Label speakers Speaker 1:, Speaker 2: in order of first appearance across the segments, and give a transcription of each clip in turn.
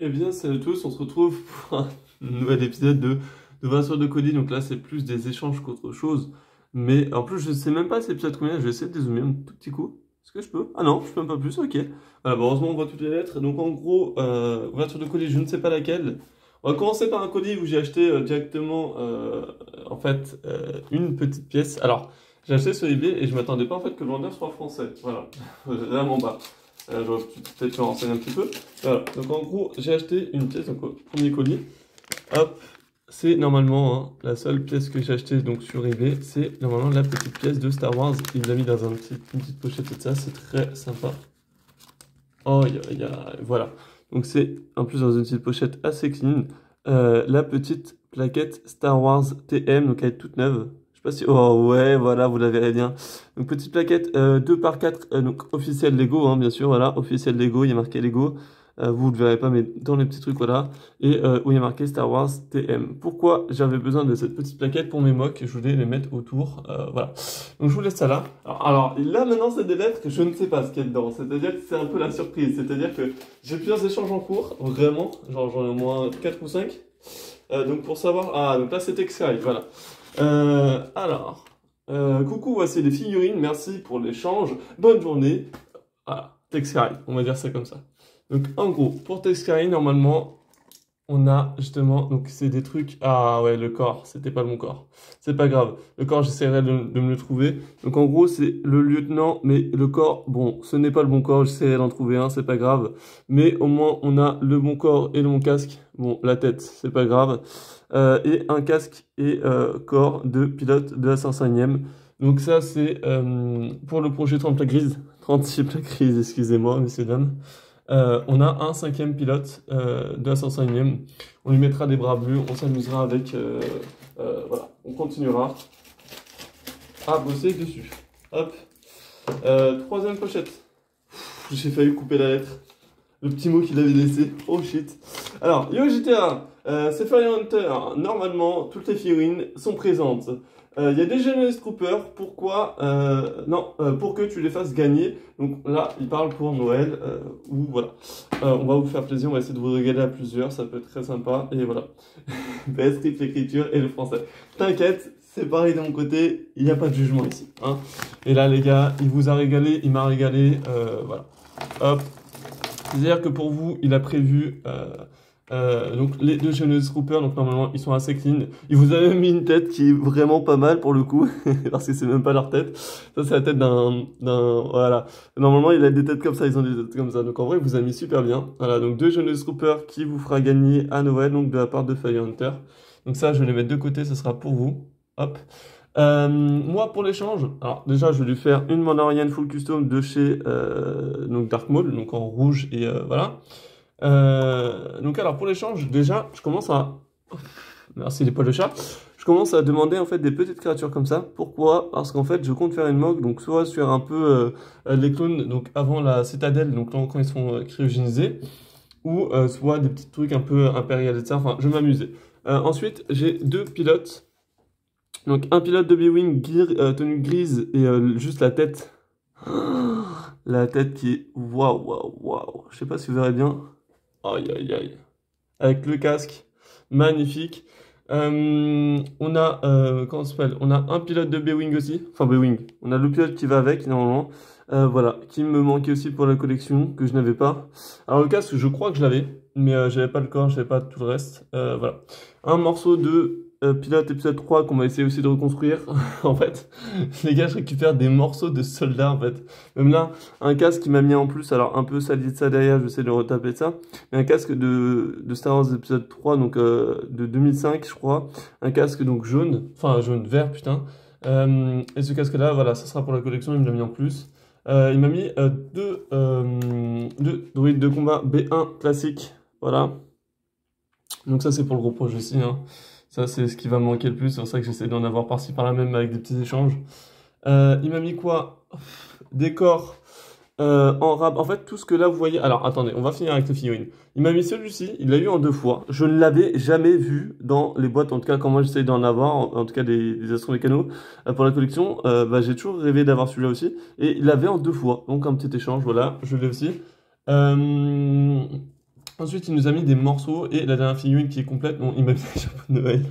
Speaker 1: Eh bien, salut à tous, on se retrouve pour un nouvel épisode de 20 sur de colis. Donc là, c'est plus des échanges qu'autre chose. Mais en plus, je sais même pas c'est épisode combien. Je vais essayer de dézoomer un tout petit coup. Est-ce que je peux? Ah non, je peux même pas plus, ok. Voilà, bon, heureusement, on voit toutes les lettres. Donc en gros, ouverture de colis, je ne sais pas laquelle. On va commencer par un colis où j'ai acheté directement, en fait, une petite pièce. Alors, j'ai acheté sur eBay et je m'attendais pas en fait que le vendeur soit français. Voilà, vraiment bas. J'aurais peut-être me renseigner un petit peu. Voilà, donc en gros, j'ai acheté une pièce, donc premier colis. Hop, c'est normalement la seule pièce que j'ai achetée donc sur eBay. C'est normalement la petite pièce de Star Wars. Il l'a mis dans une petite pochette et ça, c'est très sympa. Oh, voilà. Donc c'est en plus dans une petite pochette assez clean. La petite plaquette Star Wars TM, donc elle est toute neuve. Je sais pas si... Oh ouais, voilà, vous la verrez bien. Donc petite plaquette 2 par 4, donc officielle Lego, hein, bien sûr, voilà, officielle Lego, il y a marqué Lego. Vous ne le verrez pas, mais dans les petits trucs, voilà. Et où il y a marqué Star Wars TM. Pourquoi j'avais besoin de cette petite plaquette pour mes mocks? Je voulais les mettre autour, voilà. Donc je vous laisse ça là. Alors, là maintenant c'est des lettres que je ne sais pas ce qu'il y a dedans. C'est-à-dire que c'est un peu la surprise. C'est-à-dire que j'ai plusieurs échanges en cours, vraiment. Genre j'en ai au moins 4 ou 5. Donc pour savoir... Ah, donc là c'est Texai, voilà. Coucou, voici les figurines. Merci pour l'échange. Bonne journée. Voilà, Texai, on va dire ça comme ça. Donc en gros, pour Texai, normalement... On a justement, donc c'est des trucs. Ah ouais, le corps, c'était pas le bon corps. C'est pas grave. Le corps, j'essaierai de me le trouver. Donc en gros, c'est le lieutenant, mais le corps, bon, ce n'est pas le bon corps, j'essaierai d'en trouver un, c'est pas grave. Mais au moins, on a le bon corps et le bon casque. Bon, la tête, c'est pas grave. Et un casque et corps de pilote de la 501e. Donc ça, c'est pour le projet 30 plaques grises. 36 plaques grises, excusez-moi, messieurs, dames. On a un 5e pilote de la 105e. On lui mettra des bras bleus, on s'amusera avec. Voilà, on continuera à bosser dessus. Hop. Troisième pochette. J'ai failli couper la lettre. Le petit mot qu'il avait laissé. Oh shit. Alors, Yo GTA, c'est Fire Hunter. Normalement, toutes les figurines sont présentes. Il y a des Genesis Troopers. Pourquoi Non, pour que tu les fasses gagner. Donc là, il parle pour Noël. Ou voilà. On va vous faire plaisir. On va essayer de vous régaler à plusieurs. Ça peut être très sympa. Et voilà. PS, script, l'écriture et le français. T'inquiète, c'est pareil de mon côté. Il n'y a pas de jugement ici. Hein. Et là, les gars, il vous a régalé. Il m'a régalé. Voilà. Hop. C'est-à-dire que pour vous, il a prévu donc les deux Genesis Troopers, donc normalement ils sont assez clean. Il vous a même mis une tête qui est vraiment pas mal pour le coup, parce que c'est même pas leur tête. Ça c'est la tête voilà. Normalement il a des têtes comme ça, ils ont des têtes comme ça. Donc en vrai il vous a mis super bien. Voilà, donc deux Genesis Troopers qui vous fera gagner à Noël, donc de la part de Fire Hunter. Donc ça je vais les mettre de côté, ce sera pour vous. Hop. Moi pour l'échange, alors déjà je vais lui faire une Mandalorian full custom de chez donc Dark Maul, donc en rouge et voilà. Donc alors pour l'échange, déjà je commence à... Merci les poils de chat. Je commence à demander en fait des petites créatures comme ça. Pourquoi? Parce qu'en fait je compte faire une mock, donc soit sur un peu les clones, donc avant la citadelle, donc quand ils sont cryogénisés, ou soit des petits trucs un peu impérial et ça, enfin je vais m'amuser. Ensuite j'ai deux pilotes. Donc un pilote de B-Wing, tenue grise et juste la tête. La tête qui est waouh, waouh, waouh. Je sais pas si vous verrez bien. Aïe, aïe, aïe. Avec le casque. Magnifique. On a, comment ça s'appelle? On a un pilote de B-Wing aussi. Enfin, B-Wing. On a le pilote qui va avec, normalement. Voilà. Qui me manquait aussi pour la collection, que je n'avais pas. Alors, le casque, je crois que je l'avais. Mais j'avais pas le corps, j'avais pas tout le reste. Voilà. Un morceau de pilote épisode 3 qu'on va essayer aussi de reconstruire. En fait, les gars, je récupère des morceaux de soldats, en fait. Même là, un casque qui m'a mis en plus, alors un peu sali de ça derrière, je vais essayer de retaper ça. Mais un casque de Star Wars épisode 3, donc de 2005, je crois. Un casque donc jaune, enfin jaune, vert, putain. Et ce casque-là, voilà, ça sera pour la collection, il me l'a mis en plus. Il m'a mis deux droïdes de combat B1 classique, voilà. Donc ça, c'est pour le gros projet aussi, hein. Ça, c'est ce qui va me manquer le plus. C'est pour ça que j'essaie d'en avoir par-ci par-là même avec des petits échanges. Il m'a mis quoi? Décor en rab. En fait, tout ce que là, vous voyez... Alors, attendez, on va finir avec les figurines. Il m'a mis celui-ci. Il l'a eu en 2 fois. Je ne l'avais jamais vu dans les boîtes. En tout cas, quand moi, j'essaie d'en avoir. En tout cas, des astromécanos pour la collection. Bah, j'ai toujours rêvé d'avoir celui-là aussi. Et il l'avait en 2 fois. Donc, un petit échange. Voilà, je l'ai aussi. Ensuite, il nous a mis des morceaux et la dernière figurine qui est complète. Bon, il m'a mis un chapeau de Noël.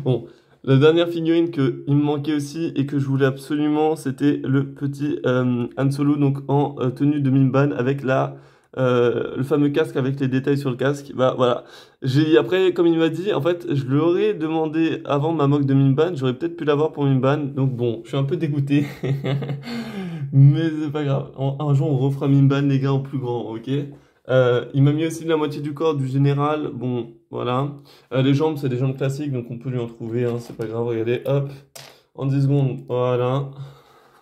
Speaker 1: Bon, la dernière figurine qu'il me manquait aussi et que je voulais absolument, c'était le petit Han Solo, donc en tenue de Mimban avec le fameux casque avec les détails sur le casque. Bah voilà. Après, comme il m'a dit, en fait, je l'aurais demandé avant ma mock de Mimban. J'aurais peut-être pu l'avoir pour Mimban. Donc bon, je suis un peu dégoûté. Mais c'est pas grave. Un jour, on refera Mimban, les gars, en plus grand, ok? Il m'a mis aussi la moitié du corps du général. Bon, voilà. Les jambes, c'est des jambes classiques, donc on peut lui en trouver, hein, c'est pas grave. Regardez, hop, en 10 secondes, voilà.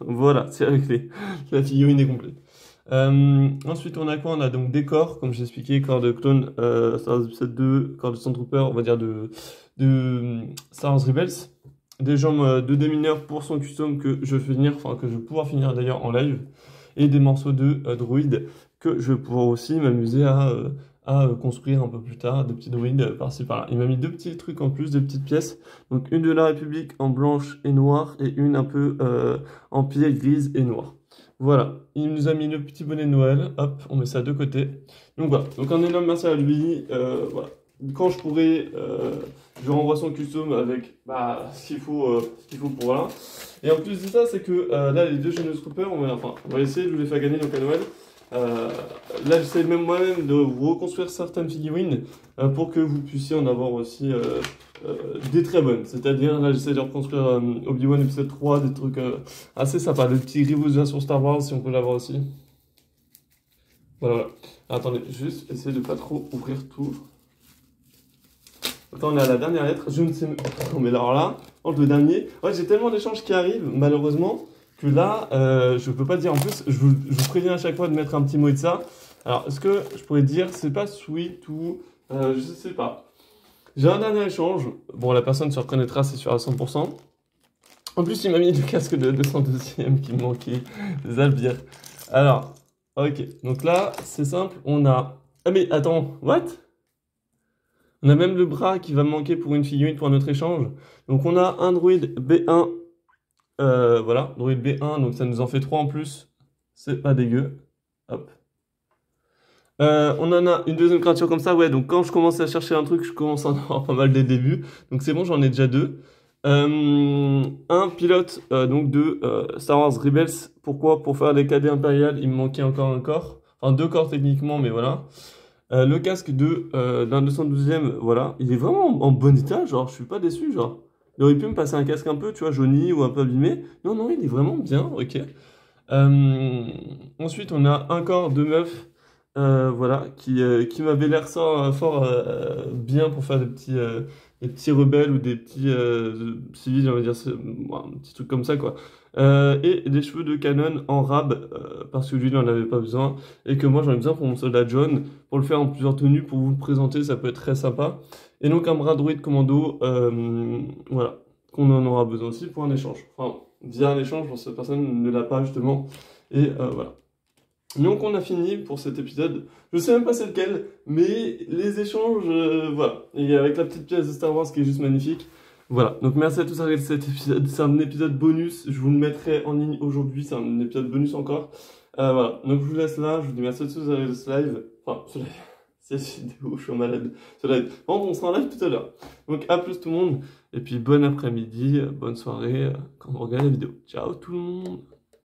Speaker 1: Voilà, c'est réglé. La figurine est complète. Ensuite, on a quoi? On a donc des corps, comme j'ai expliqué, corps de clone Star Wars Episode 2, corps de Stormtrooper, on va dire de Star Wars Rebels. Des jambes de démineur pour son custom que je vais finir, enfin que je vais pouvoir finir d'ailleurs en live. Et des morceaux de droïdes que je vais pouvoir aussi m'amuser à construire un peu plus tard, des petits droïdes par-ci par-là. Il m'a mis deux petits trucs en plus, deux petites pièces. Donc une de la République en blanche et noire et une un peu en pierre grise et noire. Voilà, il nous a mis le petit bonnet de Noël, hop, on met ça de côté. Donc voilà, donc un énorme merci à lui, voilà. Quand je pourrai, je renvoie son custom avec ce qu'il faut pour voilà. Et en plus de ça, c'est que là, les deux Geonosis Troopers, on va essayer de vous les faire gagner donc à Noël. Là, j'essaie même moi-même de reconstruire certaines figurines pour que vous puissiez en avoir aussi des très bonnes. C'est-à-dire, là, j'essaie de reconstruire Obi-Wan épisode 3, des trucs assez sympas. Le petit Grievous version Star Wars, si on peut l'avoir aussi. Voilà, voilà. Attendez, juste essayer de pas trop ouvrir tout. Attends, on est à la dernière lettre. Je ne sais pas. Non, mais alors là, le dernier. Ouais, j'ai tellement d'échanges qui arrivent, malheureusement, que là, je peux pas dire. En plus, je vous préviens à chaque fois de mettre un petit mot de ça. Alors, est-ce que je pourrais dire, c'est pas sweet ou. Je sais pas. J'ai un dernier échange. Bon, la personne se reconnaîtra, c'est sûr à 100%. En plus, il m'a mis le casque de 202e qui me manquait. Des albières. Alors, ok. Donc là, c'est simple. On a. Ah, mais attends, what? On a même le bras qui va me manquer pour une figurine pour un autre échange. Donc on a un droïde B1. Voilà, droïde B1. Donc ça nous en fait 3 en plus. C'est pas dégueu. Hop. On en a une deuxième créature comme ça. Ouais, donc quand je commence à chercher un truc, je commence à en avoir pas mal dès le début. Donc c'est bon, j'en ai déjà deux. Un pilote donc de Star Wars Rebels. Pourquoi? Pour faire des cadets impériales, il me manquait encore un corps. Enfin deux corps techniquement, mais voilà. Le casque d'un 212e, voilà, il est vraiment en bon état, genre, je suis pas déçu, genre. Il aurait pu me passer un casque un peu, tu vois, jauni ou un peu abîmé. Non, non, il est vraiment bien, ok. Ensuite, on a un corps de meuf, voilà, qui m'avait l'air fort bien pour faire des petits rebelles ou des petits civils, on va dire, un petit truc comme ça, quoi. Et des cheveux de canon en rab, parce que lui, il n'en avait pas besoin, et que moi, j'en ai besoin pour mon soldat John, pour le faire en plusieurs tenues, pour vous le présenter, ça peut être très sympa. Et donc, un bras droïde commando, voilà, qu'on en aura besoin aussi pour un échange. Enfin, via un échange, pour cette personne ne l'a pas, justement, et voilà. Donc on a fini pour cet épisode, je sais même pas c'est lequel, mais les échanges, voilà, et avec la petite pièce de Star Wars qui est juste magnifique. Voilà, donc merci à tous d'avoir regardé cet épisode, c'est un épisode bonus, je vous le mettrai en ligne aujourd'hui, c'est un épisode bonus encore. Voilà, donc je vous laisse là, je vous dis merci à tous d'avoir regardé ce live, cette vidéo, je suis malade, ce live. Bon, on sera en live tout à l'heure. Donc à plus tout le monde, et puis bon après-midi, bonne soirée quand on regarde la vidéo. Ciao tout le monde.